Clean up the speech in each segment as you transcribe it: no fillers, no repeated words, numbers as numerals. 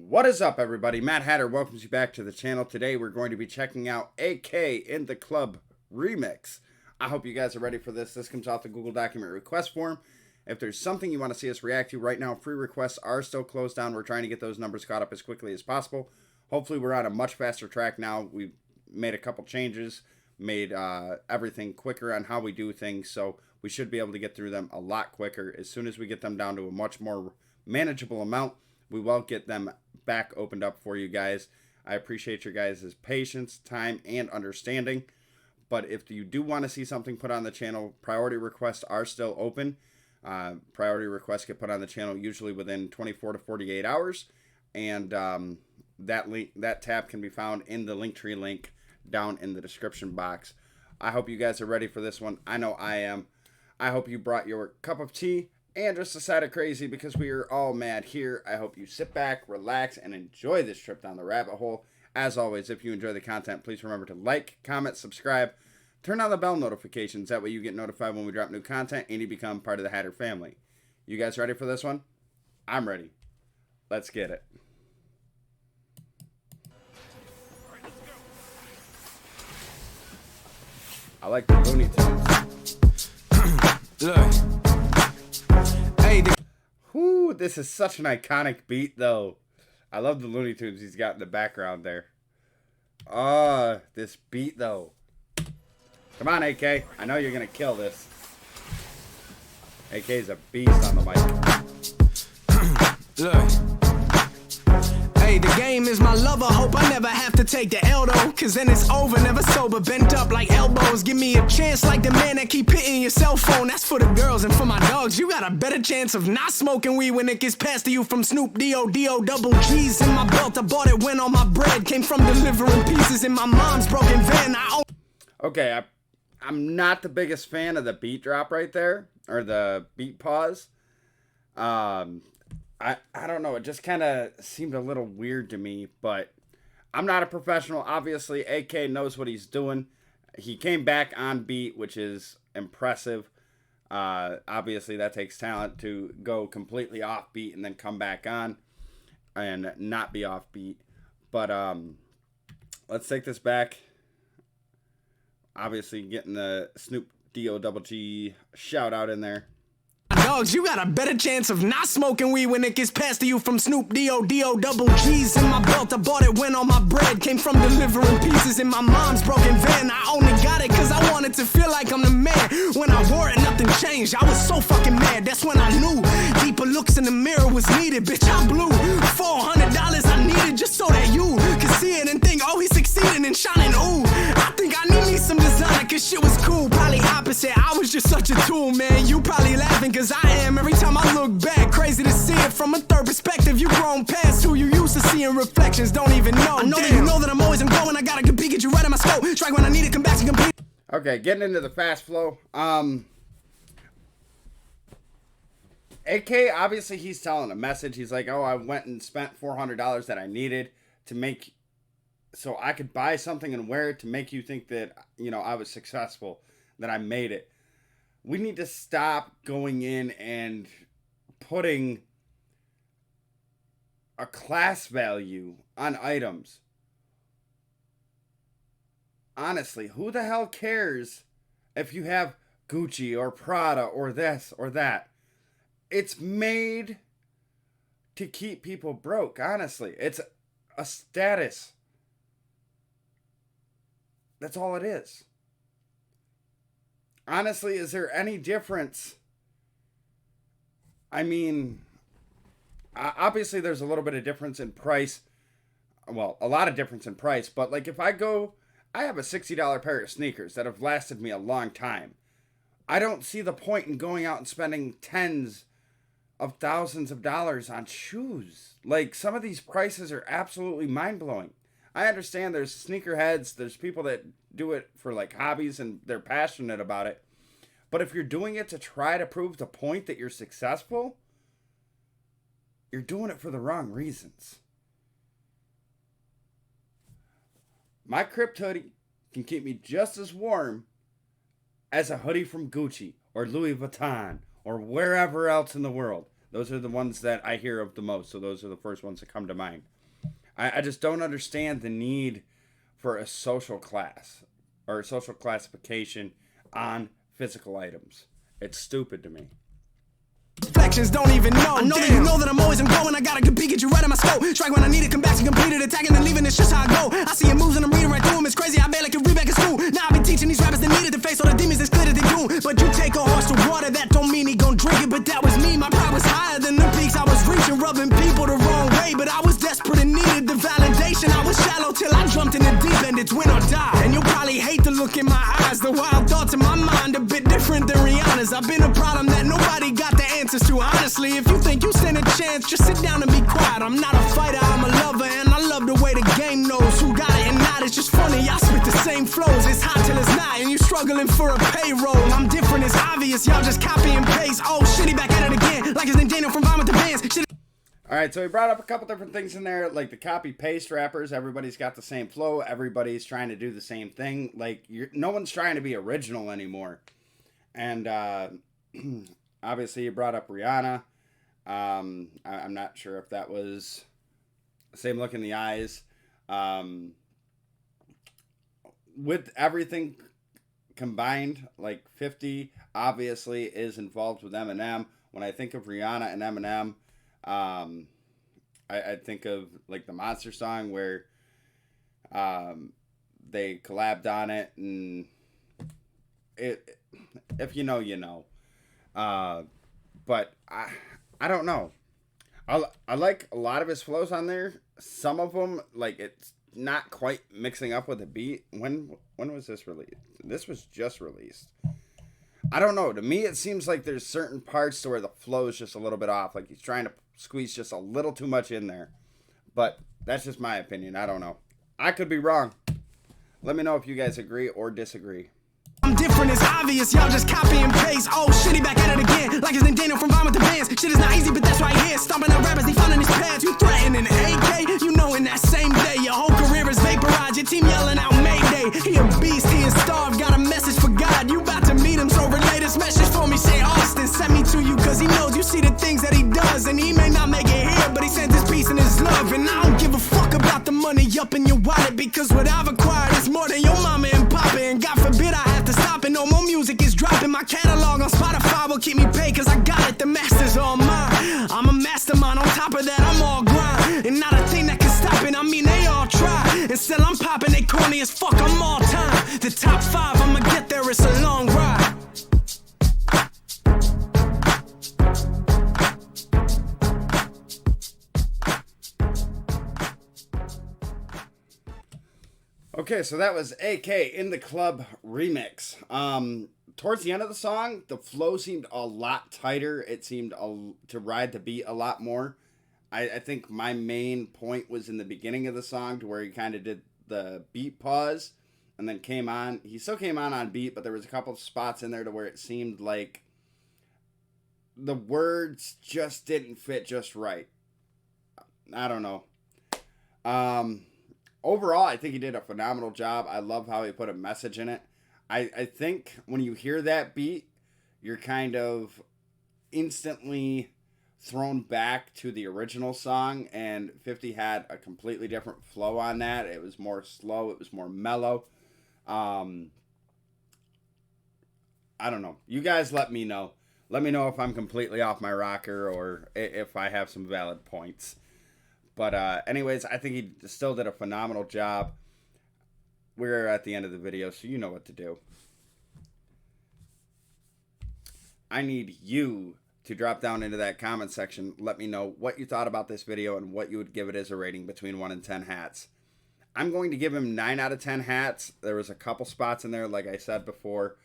What is up, everybody? Matt Hatter welcomes you back to the channel. Today we're going to be checking out AK in the Club remix. I hope you guys are ready for this. This comes off the Google document request form. If there's something you want to see us react to right now, free requests are still closed down. We're trying to get those numbers caught up as quickly as possible. Hopefully we're on a much faster track now. We've made a couple changes, made everything quicker on how we do things, so we should be able to get through them a lot quicker. As soon as we get them down to a much more manageable amount, we will get them back opened up for you guys. I appreciate your guys' patience, time, and understanding. But if you do want to see something put on the channel, priority requests are still open. Priority requests get put on the channel usually within 24 to 48 hours. And that tab can be found in the Linktree link down in the description box. I hope you guys are ready for this one. I know I am. I hope you brought your cup of tea and just a side of crazy, because we are all mad here. I hope you sit back, relax, and enjoy this trip down the rabbit hole. As always, if you enjoy the content, please remember to like, comment, subscribe, turn on the bell notifications. That way you get notified when we drop new content and you become part of the Hatter family. You guys ready for this one? I'm ready. Let's get it. I like the Looney Tunes. Look. Whoo, this is such an iconic beat, though. I love the Looney Tunes he's got in the background there. This beat, though. Come on, AK. I know you're going to kill this. AK's a beast on the mic. Look. Hey, the game is my lover. Hope I never have to take the L, though. Cause then it's over, never sober. Bent up like elbows. Give me a chance like the man that keep hitting your cell phone. That's for the girls, and for my dogs, you got a better chance of not smoking weed when it gets passed to you from Snoop D.O.D.O. Double G's in my belt. I bought it when all my bread came from delivering pieces in my mom's broken van. Okay, I'm not the biggest fan of the beat drop right there, or the beat pause. I don't know, it just kind of seemed a little weird to me, but I'm not a professional. Obviously, AK knows what he's doing. He came back on beat, which is impressive. Obviously, that takes talent to go completely off beat and then come back on and not be off beat. But let's take this back. Obviously, getting the Snoop D.O.G. shout out in there. Dogs, you got a better chance of not smoking weed when it gets passed to you from Snoop D.O.D.O. Double G's in my belt. I bought it when all my bread came from delivering pieces in my mom's broken van. I only got it cause I wanted to feel like I'm the man. When I wore it, nothing changed. I was so fucking mad. That's when I knew deeper looks in the mirror was needed. Bitch, I blew $400 I needed just so that you could see it and think, oh, he's succeeding and shining. Ooh, I think I need me some designer cause shit was cool. Probably opposite. I was just such a tool, man. You probably laughing cause I am every time I look back. Crazy to see it from a third perspective. You grown past who you used to see in reflections. Don't even know. I know that you know that I'm always going. I gotta compete, get you right in my scope. Strike when I need it, come back to compete. Okay, getting into the fast flow. AK, obviously he's telling a message. He's like, oh, I went and spent $400 that I needed to make, so I could buy something and wear it to make you think that, you know, I was successful, that I made it. We need to stop going in and putting a class value on items. Honestly, who the hell cares if you have Gucci or Prada or this or that? It's made to keep people broke, honestly. It's a status. That's all it is. Honestly, is there any difference? I mean, obviously there's a little bit of difference in price. Well, a lot of difference in price. But like if I have a $60 pair of sneakers that have lasted me a long time. I don't see the point in going out and spending tens of thousands of dollars on shoes. Like, some of these prices are absolutely mind-blowing. I understand there's sneakerheads, there's people that do it for like hobbies and they're passionate about it. But if you're doing it to try to prove the point that you're successful, you're doing it for the wrong reasons. My Crypt hoodie can keep me just as warm as a hoodie from Gucci or Louis Vuitton or wherever else in the world. Those are the ones that I hear of the most. So those are the first ones that come to mind. I just don't understand the need for a social class or a social classification on physical items. It's stupid to me. Reflections don't even know. I know that you know that I'm always going. I got a good peek at you right in my scope. Strike when I need it, come back to complete it. Attacking and leaving, it's just how I go. I see your moves and I'm reading right through them. It's crazy, I barely can read back in school. Now I be teaching these rappers that needed to face all the demons that's clear that they do. But you take a horse to water, that don't mean he gon' drink it. But that was me, my pride was higher than the peaks I was reaching. Rubbing people the wrong way, but I was desperate and needed the validation. I was shallow till I jumped in the deep end. It's win or die. And you'll probably hate the look in my eyes. The wild thoughts in my mind, a bit different than Rihanna's. I've been a problem that nobody got the answers to. Honestly, if you think you stand a chance, just sit down and be quiet. I'm not a fighter, I'm a lover, and I love the way the game knows who got it and not. It's just funny, y'all spit the same flows. It's hot till it's not, and you struggling for a payroll. I'm different, it's obvious, y'all just copy and paste. Oh shit, he back at it again, like his name Daniel from Vine with the Bands. Shit. All right, so we brought up a couple different things in there, like the copy-paste rappers. Everybody's got the same flow. Everybody's trying to do the same thing. Like, no one's trying to be original anymore. And obviously, you brought up Rihanna. I'm not sure if that was the same look in the eyes. With everything combined, like 50 obviously is involved with Eminem. When I think of Rihanna and Eminem, I think of like the Monster song where they collabed on it, and if you know, you know. But I don't know. I like a lot of his flows on there. Some of them, like, it's not quite mixing up with the beat. When was this released? This was just released. I don't know. To me, it seems like there's certain parts to where the flow is just a little bit off. Like he's trying to squeeze just a little too much in there. But that's just my opinion. I don't know. I could be wrong. Let me know if you guys agree or disagree. I'm different, it's obvious, y'all just copy and paste. Oh shit, he back at it again, like his name Daniel from Vine with the Bands. Shit is not easy, but that's why he here. Stomping out rappers, they finding his pads. You threatening AK, you know in that same day your whole career is vaporized. Your team yelling out Mayday. He a beast, he is starved, got a message for God. You about to meet him, so relay this message for me. Say Austin sent me to you, cause he knows you see the things that he does. And he may not make it here, but he sends his peace and his love. And I don't give a fuck about the money up in your wallet, because what I've acquired is more than your mama and papa. And God forbid I have to stop it, no more music is dropping. My catalog on Spotify will keep me paid, cause I got it, the master's all mine. I'm a mastermind, on top of that I'm all grind. And not a thing that can stop it, I mean they all try. And still I'm popping, they corny as fuck, I'm all time. The top 5, I'ma get there, it's a long ride. Okay, so that was AK in the Club remix. Towards the end of the song, the flow seemed a lot tighter. It seemed to ride the beat a lot more. I think my main point was in the beginning of the song, to where he kind of did the beat pause and then came on. He still came on beat, but there was a couple of spots in there to where it seemed like the words just didn't fit just right. I don't know. Overall, I think he did a phenomenal job. I love how he put a message in it. I think when you hear that beat, you're kind of instantly thrown back to the original song, and 50 had a completely different flow on that. It was more slow. It was more mellow. I don't know. You guys let me know. Let me know if I'm completely off my rocker or if I have some valid points. But anyways, I think he still did a phenomenal job. We're at the end of the video, so you know what to do. I need you to drop down into that comment section. Let me know what you thought about this video and what you would give it as a rating between 1 and 10 hats. I'm going to give him 9 out of 10 hats. There was a couple spots in there, like I said before.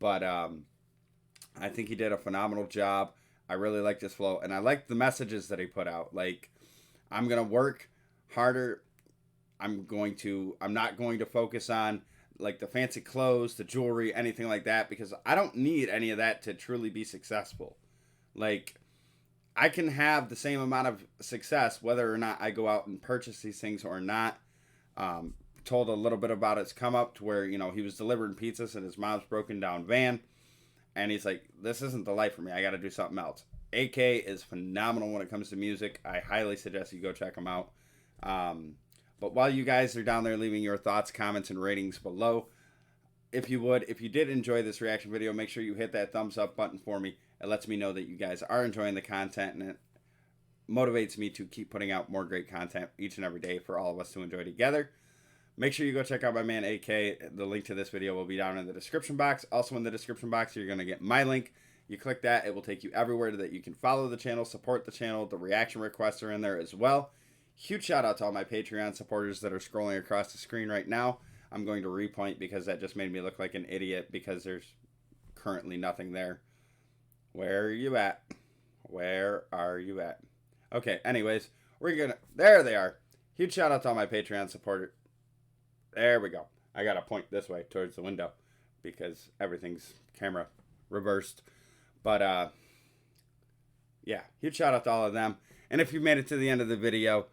But I think he did a phenomenal job. I really liked his flow. And I liked the messages that he put out. Like, I'm going to work harder. I'm not going to focus on like the fancy clothes, the jewelry, anything like that, because I don't need any of that to truly be successful. Like, I can have the same amount of success whether or not I go out and purchase these things or not. Told a little bit about his come up to where, you know, he was delivering pizzas in his mom's broken down van. And he's like, this isn't the life for me. I got to do something else. AK is phenomenal when it comes to music. I highly suggest you go check him out. But while you guys are down there leaving your thoughts, comments, and ratings below, if you did enjoy this reaction video, make sure you hit that thumbs up button for me. It lets me know that you guys are enjoying the content, and it motivates me to keep putting out more great content each and every day for all of us to enjoy together. Make sure you go check out my man AK. The link to this video will be down in the description box. Also in the description box, you're going to get my link. You click that, it will take you everywhere that you can follow the channel, support the channel. The reaction requests are in there as well. Huge shout out to all my Patreon supporters that are scrolling across the screen right now. I'm going to repoint because that just made me look like an idiot because there's currently nothing there. Where are you at? Where are you at? Okay, anyways, there they are. Huge shout out to all my Patreon supporters. There we go. I gotta point this way towards the window because everything's camera reversed. But yeah, huge shout out to all of them. And if you made it to the end of the video,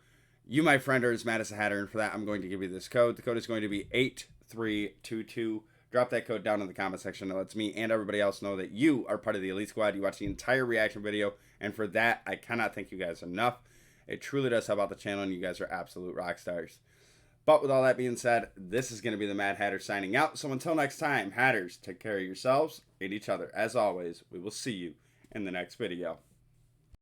you, my friend, are as mad as a hatter, and for that, I'm going to give you this code. The code is going to be 8322. Drop that code down in the comment section. That lets me and everybody else know that you are part of the Elite Squad. You watched the entire reaction video, and for that, I cannot thank you guys enough. It truly does help out the channel, and you guys are absolute rock stars. But with all that being said, this is going to be the Mad Hatter signing out. So until next time, Hatters, take care of yourselves and each other. As always, we will see you in the next video.